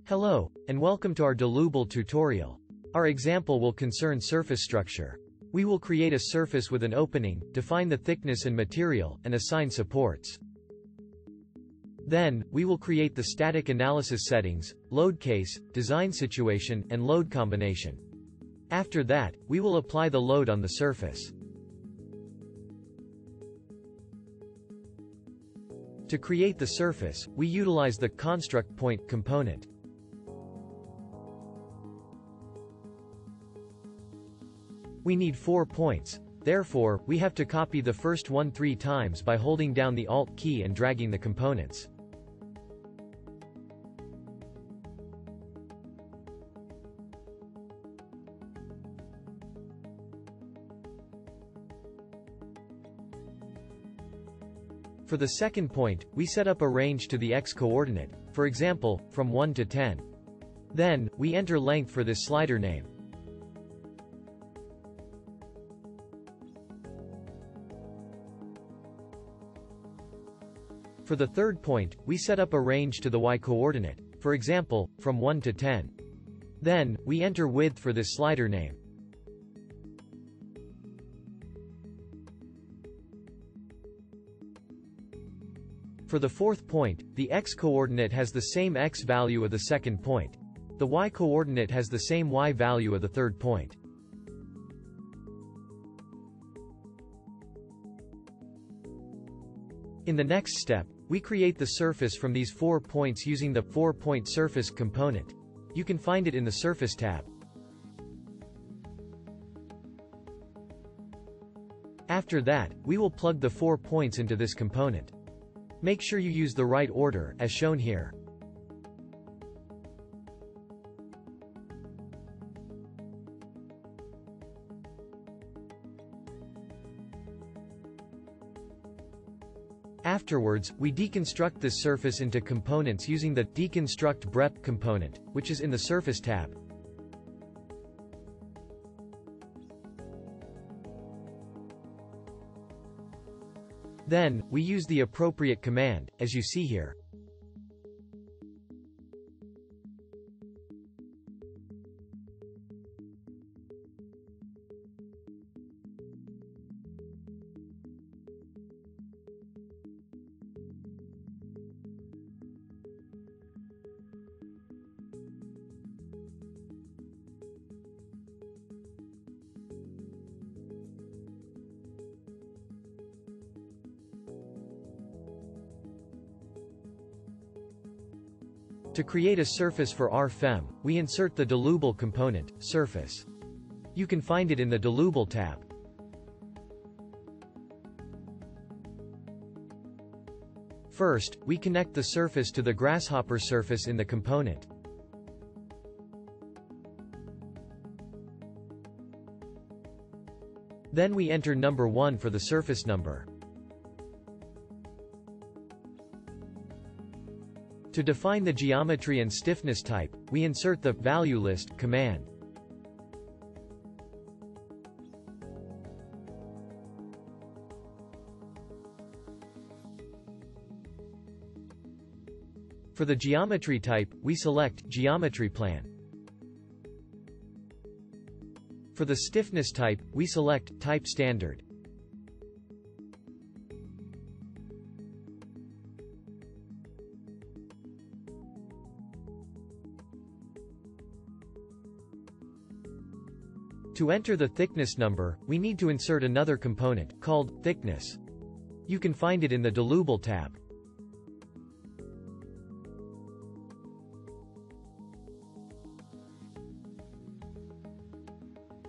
Hello, and welcome to our Dlubal tutorial. Our example will concern surface structure. We will create a surface with an opening, define the thickness and material, and assign supports. Then, we will create the static analysis settings, load case, design situation, and load combination. After that, we will apply the load on the surface. To create the surface, we utilize the construct point component. We need 4 points, therefore, we have to copy the first one 3 times by holding down the Alt key and dragging the components. For the second point, we set up a range to the x-coordinate, for example, from 1 to 10. Then, we enter length for this slider name. For the third point, we set up a range to the y-coordinate, for example, from 1 to 10. Then, we enter width for this slider name. For the fourth point, the x-coordinate has the same x value of the second point. The y-coordinate has the same y value of the third point. In the next step, we create the surface from these 4 points using the 4-point surface component. You can find it in the Surface tab. After that, we will plug the 4 points into this component. Make sure you use the right order, as shown here. Afterwards, we deconstruct this surface into components using the deconstruct brep component, which is in the Surface tab. Then, we use the appropriate command, as you see here. To create a surface for RFEM, we insert the Dlubal component, surface. You can find it in the Dlubal tab. First, we connect the surface to the Grasshopper surface in the component. Then we enter number 1 for the surface number. To define the geometry and stiffness type, we insert the value list command. For the geometry type, we select Geometry Plan. For the stiffness type, we select Type Standard. To enter the thickness number, we need to insert another component, called thickness. You can find it in the Dlubal tab.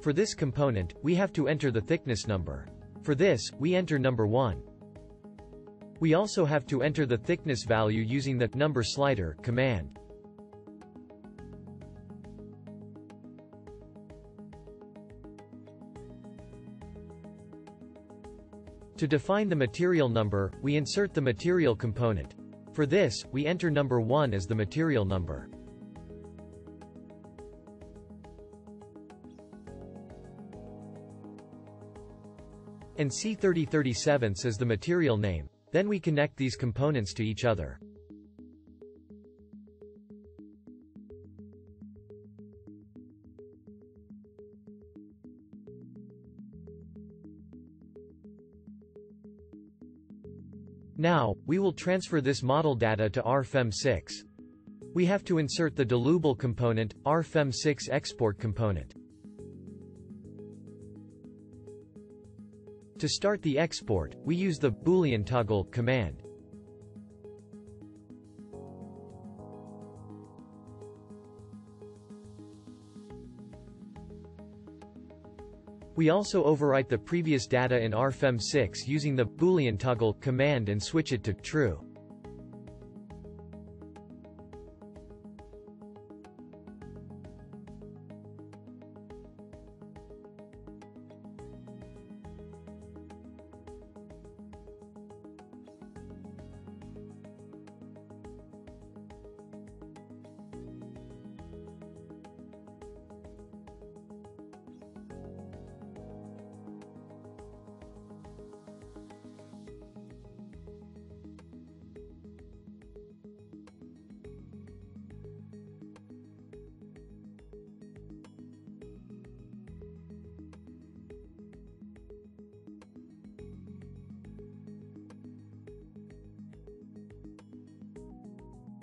For this component, we have to enter the thickness number. For this, we enter number 1. We also have to enter the thickness value using the number slider command. To define the material number, we insert the material component. For this, we enter number 1 as the material number. And C3037 as the material name. Then we connect these components to each other. Now, we will transfer this model data to RFEM6. We have to insert the Dlubal component, RFEM6 export component. To start the export, we use the Boolean toggle command. We also overwrite the previous data in RFEM6 using the Boolean toggle command and switch it to true.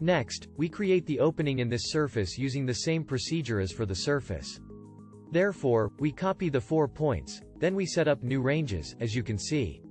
Next, we create the opening in this surface using the same procedure as for the surface. Therefore, we copy the 4 points, then we set up new ranges, as you can see.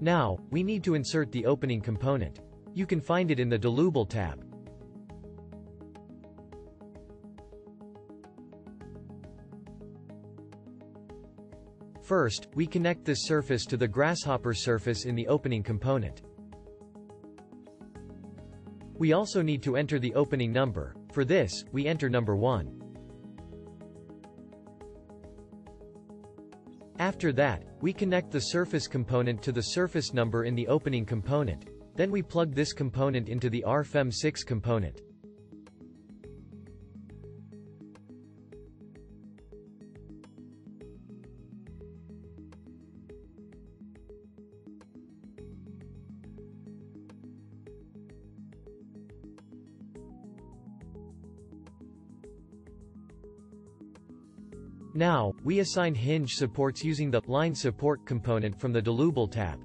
Now, we need to insert the opening component. You can find it in the Dlubal tab. First, we connect this surface to the Grasshopper surface in the opening component. We also need to enter the opening number. For this, we enter number 1. After that, we connect the surface component to the surface number in the opening component. Then we plug this component into the RFEM6 component. Now, we assign hinge supports using the line support component from the Dlubal tab.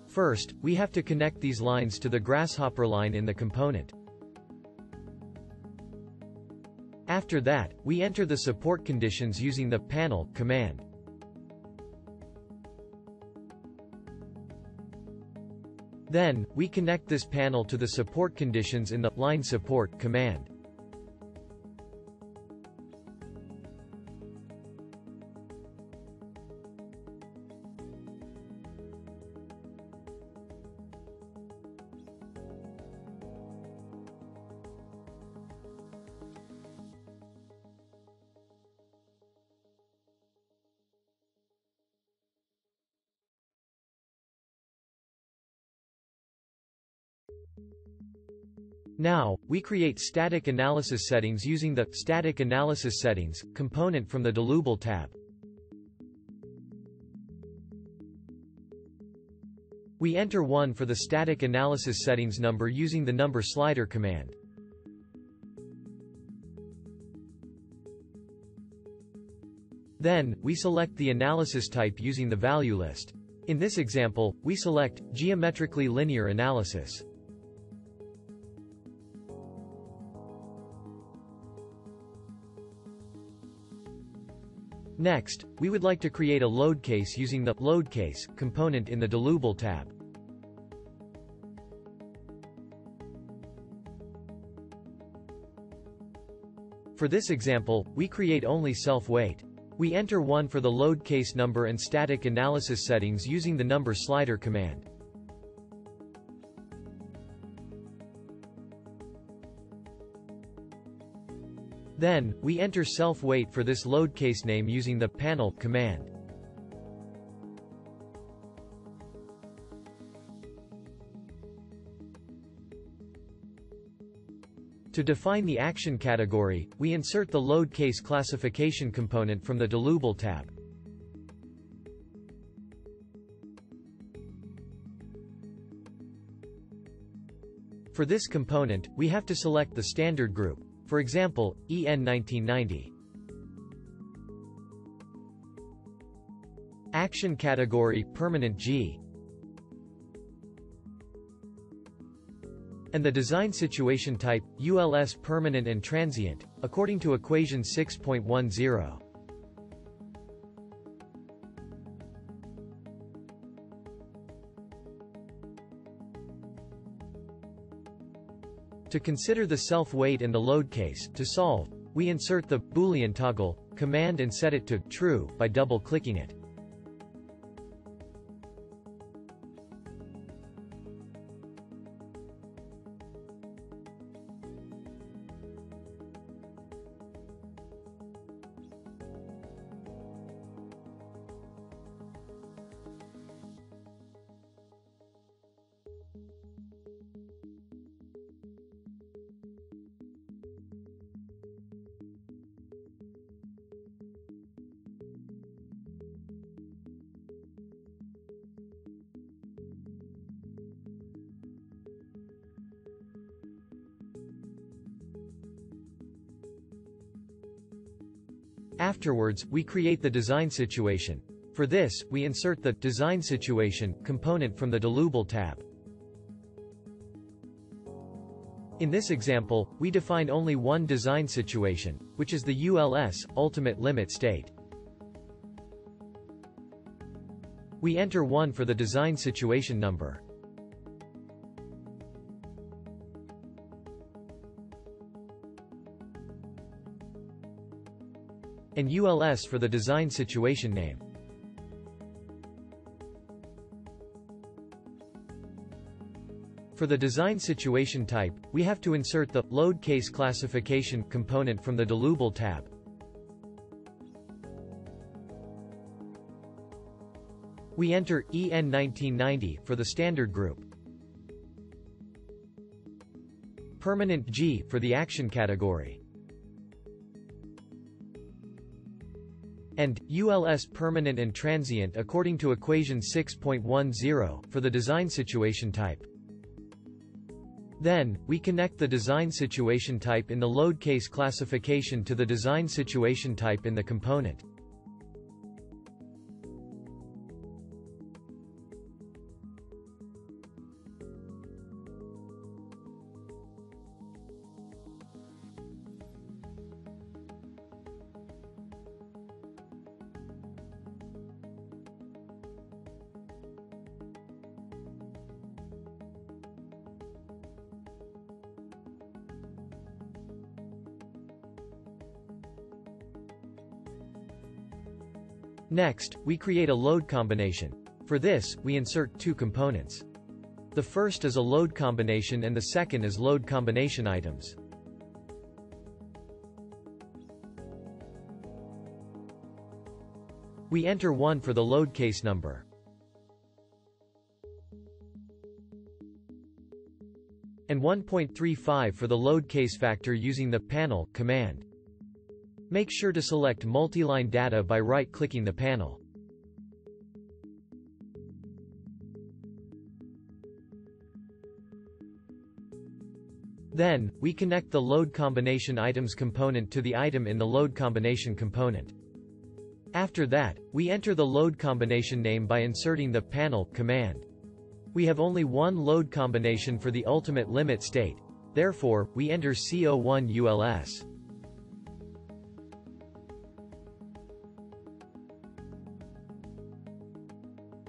First, we have to connect these lines to the Grasshopper line in the component. After that, we enter the support conditions using the panel command. Then, we connect this panel to the support conditions in the line support command. Now, we create static analysis settings using the Static Analysis Settings component from the Dlubal tab. We enter 1 for the static analysis settings number using the number slider command. Then, we select the analysis type using the value list. In this example, we select geometrically linear analysis. Next, we would like to create a load case using the load case component in the Dlubal tab. For this example, we create only self-weight. We enter 1 for the load case number and static analysis settings using the number slider command. Then, we enter self-weight for this load case name using the panel command. To define the action category, we insert the load case classification component from the Dlubal tab. For this component, we have to select the standard group. For example, EN 1990. Action category, permanent G. And the design situation type, ULS permanent and transient, according to equation 6.10. To consider the self-weight and the load case, to solve, we insert the Boolean toggle command and set it to true by double-clicking it. Afterwards, we create the design situation. For this, we insert the design situation component from the Dlubal tab. In this example, we define only one design situation, which is the ULS, ultimate limit state. We enter 1 for the design situation number. And ULS for the design situation name. For the design situation type, we have to insert the load case classification component from the Dlubal tab. We enter EN 1990 for the standard group. Permanent G for the action category. And ULS permanent and transient according to equation 6.10 for the design situation type. Then, we connect the design situation type in the load case classification to the design situation type in the component. Next, we create a load combination. For this, we insert 2 components. The first is a load combination and the second is load combination items. We enter 1 for the load case number. And 1.35 for the load case factor using the panel command. Make sure to select multi-line data by right-clicking the panel. Then, we connect the load combination items component to the item in the load combination component. After that, we enter the load combination name by inserting the panel command. We have only one load combination for the ultimate limit state, therefore, we enter CO1ULS.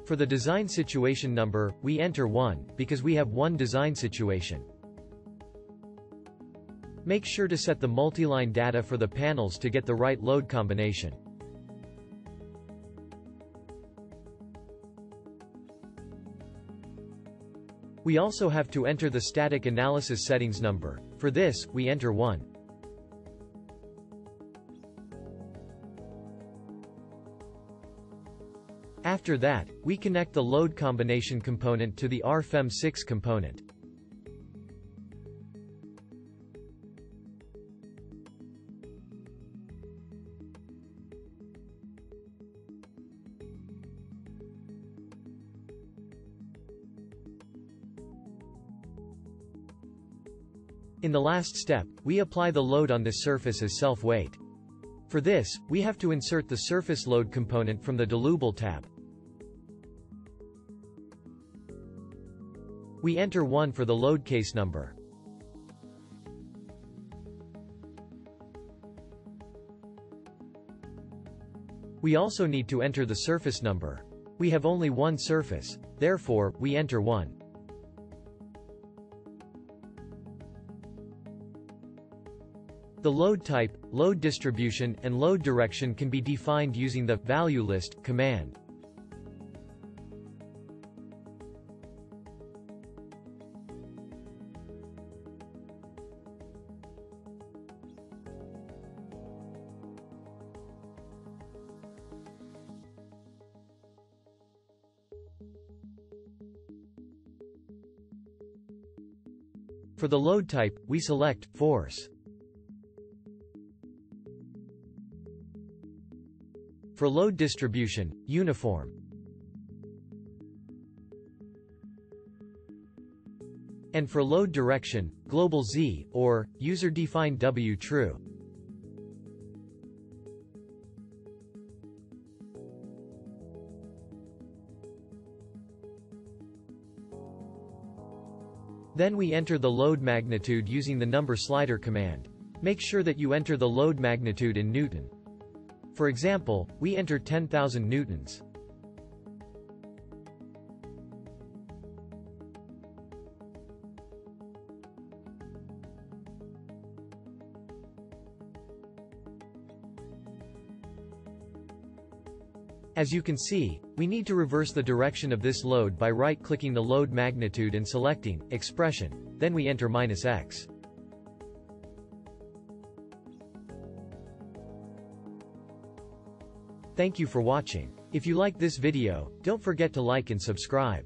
For the design situation number, we enter 1, because we have one design situation. Make sure to set the multi-line data for the panels to get the right load combination. We also have to enter the static analysis settings number. For this, we enter 1. After that, we connect the load combination component to the RFEM6 component. In the last step, we apply the load on this surface as self-weight. For this, we have to insert the surface load component from the Dlubal tab. We enter 1 for the load case number. We also need to enter the surface number. We have only one surface, therefore, we enter 1. The load type, load distribution, and load direction can be defined using the value list command. For the load type, we select force. For load distribution, uniform. And for load direction, global Z, or user-defined W true. Then we enter the load magnitude using the number slider command. Make sure that you enter the load magnitude in Newton. For example, we enter 10,000 newtons. As you can see, we need to reverse the direction of this load by right-clicking the load magnitude and selecting expression, then we enter -x. Thank you for watching. If you like this video, don't forget to like and subscribe.